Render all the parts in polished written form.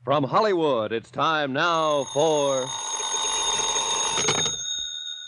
From Hollywood, it's time now for...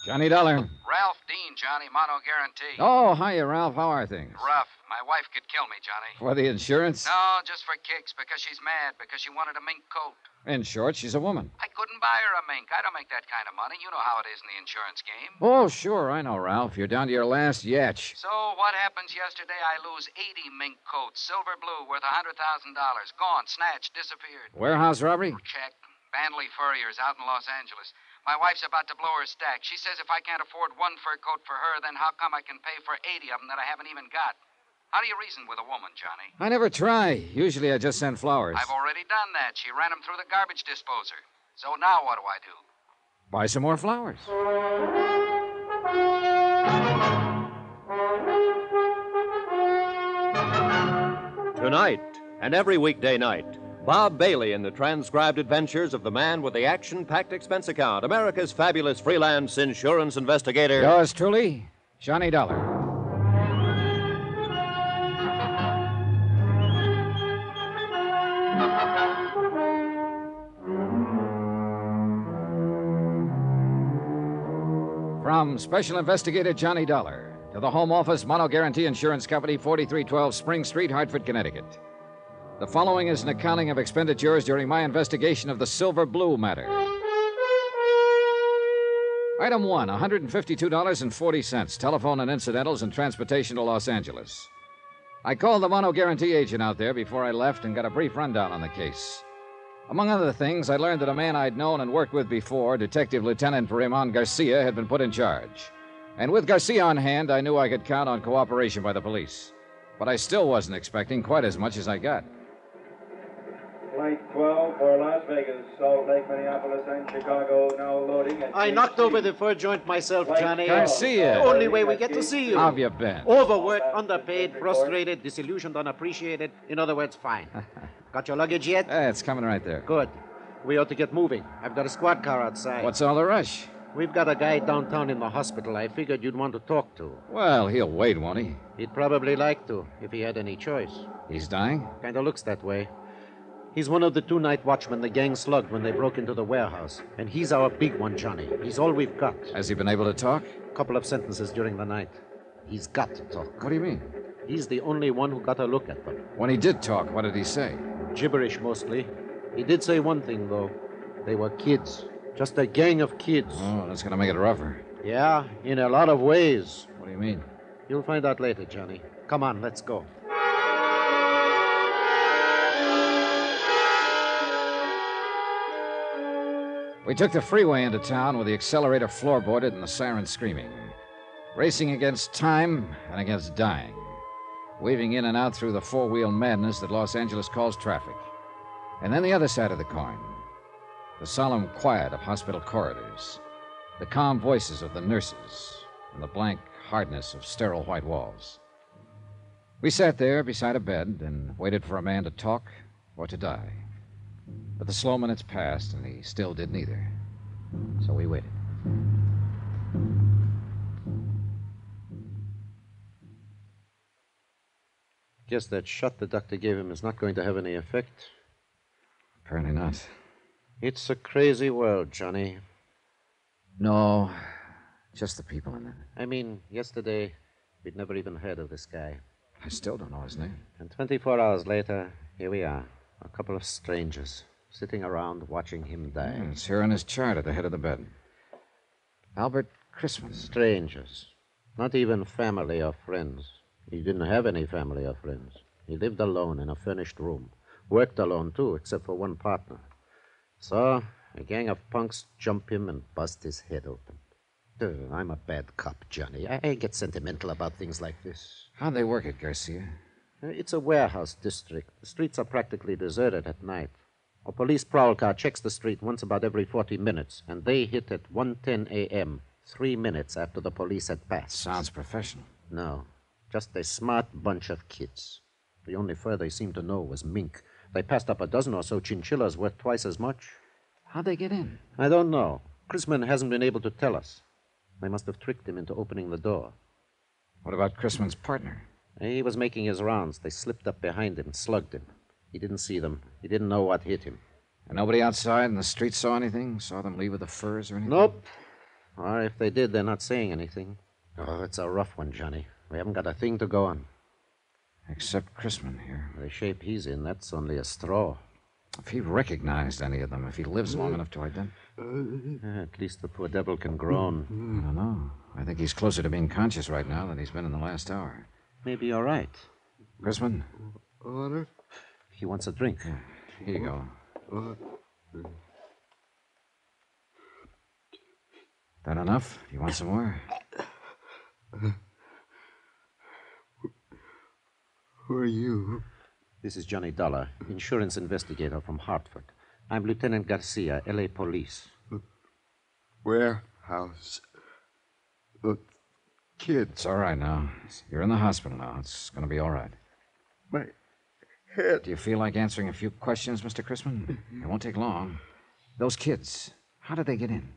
Johnny Dollar. Ralph Dean, Johnny. Mono guarantee. Oh, hiya, Ralph. How are things? Rough. My wife could kill me, Johnny. For the insurance? No, just for kicks, because she's mad, because she wanted a mink coat. In short, she's a woman. I couldn't buy her a mink. I don't make that kind of money. You know how it is in the insurance game. Oh, sure, I know, Ralph. You're down to your last yatch. So what happens yesterday? I lose 80 mink coats, silver blue, worth $100,000. Gone, snatched, disappeared. Warehouse robbery? Check. Bandley Furriers out in Los Angeles. My wife's about to blow her stack. She says if I can't afford one fur coat for her, then how come I can pay for 80 of them that I haven't even got? How do you reason with a woman, Johnny? I never try. Usually I just send flowers. I've already done that. She ran them through the garbage disposer. So now what do I do? Buy some more flowers. Tonight and every weekday night, Bob Bailey in the transcribed adventures of the man with the action-packed expense account, America's fabulous freelance insurance investigator. Yours truly, Johnny Dollar. From Special Investigator Johnny Dollar to the Home Office Mono Guarantee Insurance Company, 4312 Spring Street, Hartford, Connecticut. The following is an accounting of expenditures during my investigation of the Silver Blue matter. Item 1, $152.40, telephone and incidentals and transportation to Los Angeles. I called the Mono Guarantee agent out there before I left and got a brief rundown on the case. Among other things, I learned that a man I'd known and worked with before, Detective Lieutenant Raymond Garcia, had been put in charge. And with Garcia on hand, I knew I could count on cooperation by the police. But I still wasn't expecting quite as much as I got. Flight 12 for Las Vegas, Salt Lake, Minneapolis, and Chicago, now loading at... I knocked over the fur joint myself, Johnny. Garcia. The only way we get to see you. How have you been? Overworked, underpaid, frustrated, disillusioned, unappreciated. In other words, fine. Got your luggage yet? It's coming right there. Good. We ought to get moving. I've got a squad car outside. What's all the rush? We've got a guy downtown in the hospital I figured you'd want to talk to. Well, he'll wait, won't he? He'd probably like to, if he had any choice. He's dying? Kind of looks that way. He's one of the 2 night watchmen the gang slugged when they broke into the warehouse. And he's our big one, Johnny. He's all we've got. Has he been able to talk? A couple of sentences during the night. He's got to talk. What do you mean? He's the only one who got a look at them. When he did talk, what did he say? Gibberish, mostly. He did say one thing, though. They were kids. Just a gang of kids. Oh, that's going to make it rougher. Yeah, in a lot of ways. What do you mean? You'll find out later, Johnny. Come on, let's go. We took the freeway into town with the accelerator floorboarded and the siren screaming. Racing against time and against dying. Weaving in and out through the four-wheel madness that Los Angeles calls traffic. And then the other side of the coin. The solemn quiet of hospital corridors. The calm voices of the nurses. And the blank hardness of sterile white walls. We sat there beside a bed and waited for a man to talk or to die. But the slow minutes passed, and he still did neither. So we waited. Guess that shot the doctor gave him is not going to have any effect. Apparently not. It's a crazy world, Johnny. No, just the people in it. I mean, yesterday, we'd never even heard of this guy. I still don't know his name. And 24 hours later, here we are. A couple of strangers sitting around watching him die. It's here on his chart at the head of the bed. Albert Christman. Strangers. Not even family or friends. He didn't have any family or friends. He lived alone in a furnished room. Worked alone, too, except for one partner. So, a gang of punks jump him and bust his head open. I'm a bad cop, Johnny. I get sentimental about things like this. How'd they work it, Garcia? It's a warehouse district. The streets are practically deserted at night. A police prowl car checks the street once about every 40 minutes, and they hit at 1:10 a.m., 3 minutes after the police had passed. Sounds professional. No, just a smart bunch of kids. The only fur they seemed to know was mink. They passed up a dozen or so chinchillas worth twice as much. How'd they get in? I don't know. Chrisman hasn't been able to tell us. They must have tricked him into opening the door. What about Chrisman's partner? He was making his rounds. They slipped up behind him and slugged him. He didn't see them. He didn't know what hit him. And nobody outside in the street saw anything? Saw them leave with the furs or anything? Nope. Or if they did, they're not saying anything. Oh, it's a rough one, Johnny. We haven't got a thing to go on. Except Chrisman here. The shape he's in, that's only a straw. If he recognized any of them, if he lives long enough to identify... At least the poor devil can groan. I don't know. I think he's closer to being conscious right now than he's been in the last hour. Maybe you're right. Chrisman? Water? He wants a drink. Yeah, here you go. That enough? You want some more? Who are you? This is Johnny Dollar, insurance investigator from Hartford. I'm Lieutenant Garcia, L.A. Police. Warehouse. The kid. It's all right now. You're in the hospital now. It's going to be all right. My head. Do you feel like answering a few questions, Mr. Chrisman? It won't take long. Those kids, how did they get in?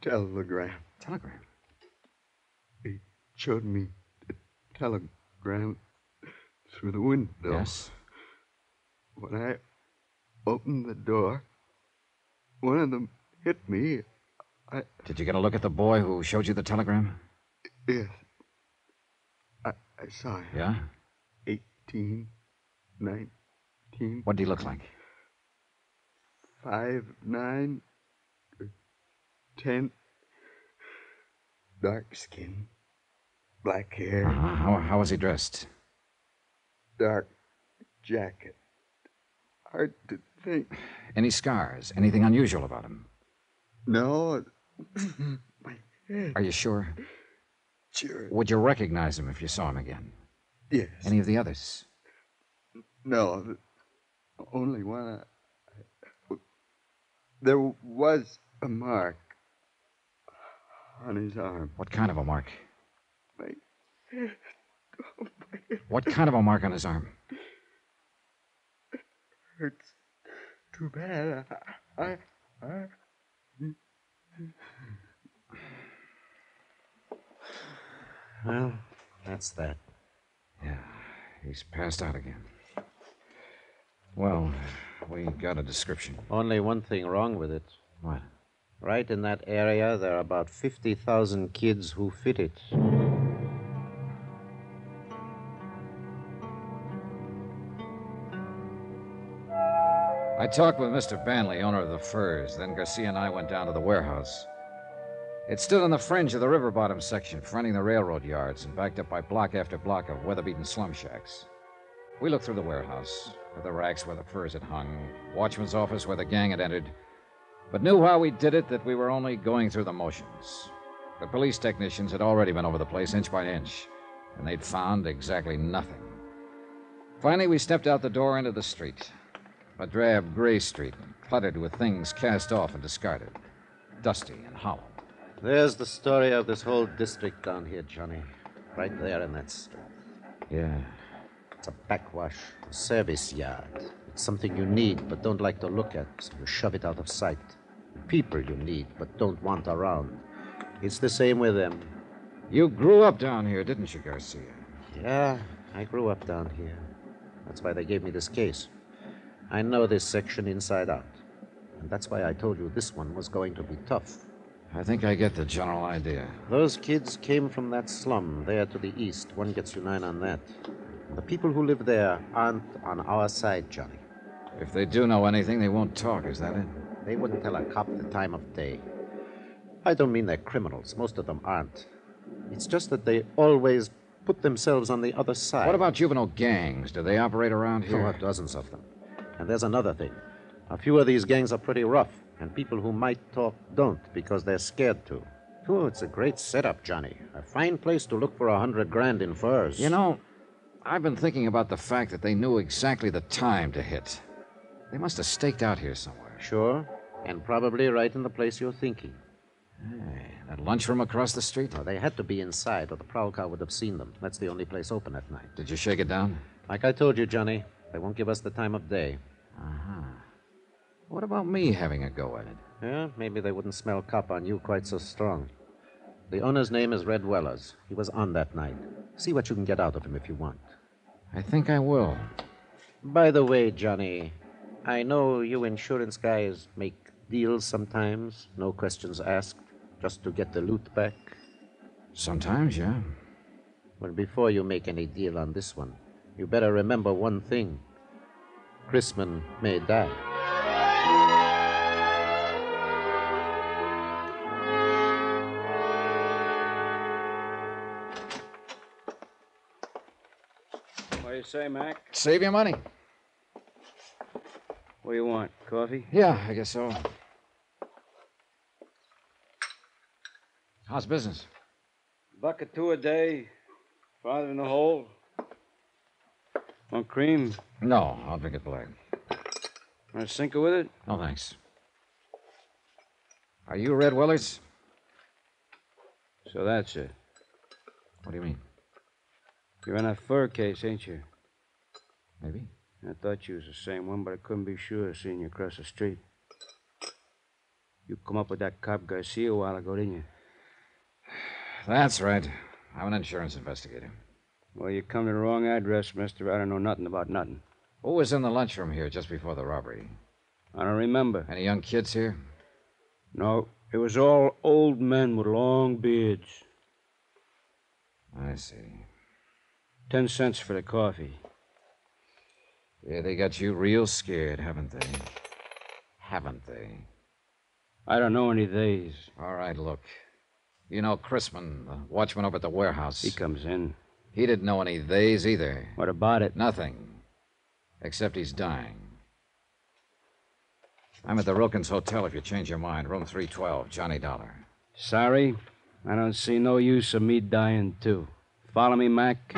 Telegram. Telegram? He showed me the telegram through the window. Yes. When I opened the door, one of them hit me. Did you get a look at the boy who showed you the telegram? Yes. I saw him. Yeah? 18, 19. What did he look like? 5'9", 10. Dark skin, black hair. How was he dressed? Dark jacket. Hard to think. Any scars? Anything unusual about him? No. My head. Are you sure? Sure. Would you recognize him if you saw him again? Yes. Any of the others? No. The only one. There was a mark on his arm. What kind of a mark? My head. Oh, my head. What kind of a mark on his arm? Hurts too bad. I... Well, that's that. Yeah, he's passed out again. Well, we got a description. Only one thing wrong with it. What? Right in that area, there are about 50,000 kids who fit it. I talked with Mr. Banley, owner of the Furs. Then Garcia and I went down to the warehouse. It stood on the fringe of the river bottom section, fronting the railroad yards, and backed up by block after block of weather-beaten slum shacks. We looked through the warehouse, at the racks where the furs had hung, watchman's office where the gang had entered, but knew while we did it that we were only going through the motions. The police technicians had already been over the place inch by inch, and they'd found exactly nothing. Finally, we stepped out the door into the street. A drab gray street, cluttered with things cast off and discarded. Dusty and hollow. There's the story of this whole district down here, Johnny. Right there in that street. Yeah. It's a backwash, a service yard. It's something you need but don't like to look at, so you shove it out of sight. People you need but don't want around. It's the same with them. You grew up down here, didn't you, Garcia? Yeah, I grew up down here. That's why they gave me this case. I know this section inside out. And that's why I told you this one was going to be tough. I think I get the general idea. Those kids came from that slum there to the east. One gets you 9 on that. The people who live there aren't on our side, Johnny. If they do know anything, they won't talk, is that it? They wouldn't tell a cop the time of day. I don't mean they're criminals. Most of them aren't. It's just that they always put themselves on the other side. What about juvenile gangs? Do they operate around here? There are dozens of them. And there's another thing. A few of these gangs are pretty rough, and people who might talk don't because they're scared to. Oh, it's a great setup, Johnny. A fine place to look for $100,000 in furs. You know, I've been thinking about the fact that they knew exactly the time to hit. They must have staked out here somewhere. Sure, and probably right in the place you're thinking. Hey, that lunchroom across the street? No, they had to be inside, or the prowl car would have seen them. That's the only place open at night. Did you shake it down? Like I told you, Johnny, they won't give us the time of day. Uh-huh. What about me having a go at it? Yeah, maybe they wouldn't smell cop on you quite so strong. The owner's name is Red Wellers. He was on that night. See what you can get out of him if you want. I think I will. By the way, Johnny, I know you insurance guys make deals sometimes, no questions asked, just to get the loot back. Sometimes, yeah. Well, before you make any deal on this one, you better remember one thing. Chrisman may die. What do you say, Mac? Save your money. What do you want? Coffee? Yeah, I guess so. How's business? $1.02 a day. Farther in the hole. Want cream? No, I'll drink it black. Want a sinker with it? No, thanks. Are you Red Willers? So that's it. What do you mean? You're in that fur case, ain't you? Maybe. I thought you was the same one, but I couldn't be sure seeing you across the street. You come up with that cop Garcia a while ago, didn't you? That's right. I'm an insurance investigator. Well, you come to the wrong address, mister. I don't know nothing about nothing. Who was in the lunchroom here just before the robbery? I don't remember. Any young kids here? No, it was all old men with long beards. I see. 10 cents for the coffee. Yeah, they got you real scared, haven't they? Haven't they? I don't know any days. All right, look. You know Chrisman, the watchman over at the warehouse. He comes in. He didn't know any theys either. What about it? Nothing. Except he's dying. I'm at the Wilkins Hotel if you change your mind. Room 312, Johnny Dollar. Sorry, I don't see no use of me dying, too. Follow me, Mac?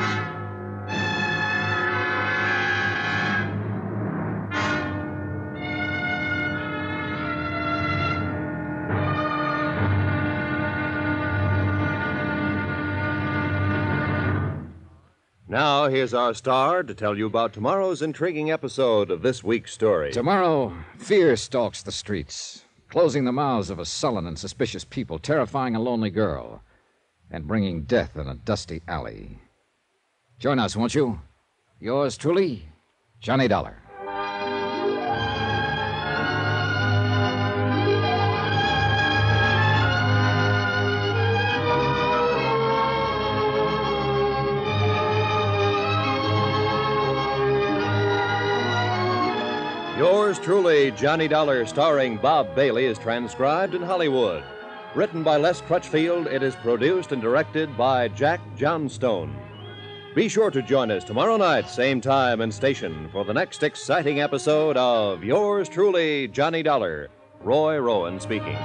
Now, here's our star to tell you about tomorrow's intriguing episode of this week's story. Tomorrow, fear stalks the streets, closing the mouths of a sullen and suspicious people, terrifying a lonely girl, and bringing death in a dusty alley. Join us, won't you? Yours truly, Johnny Dollar. Yours truly, Johnny Dollar, starring Bob Bailey, is transcribed in Hollywood. Written by Les Crutchfield, it is produced and directed by Jack Johnstone. Be sure to join us tomorrow night, same time and station, for the next exciting episode of Yours truly, Johnny Dollar. Roy Rowan speaking.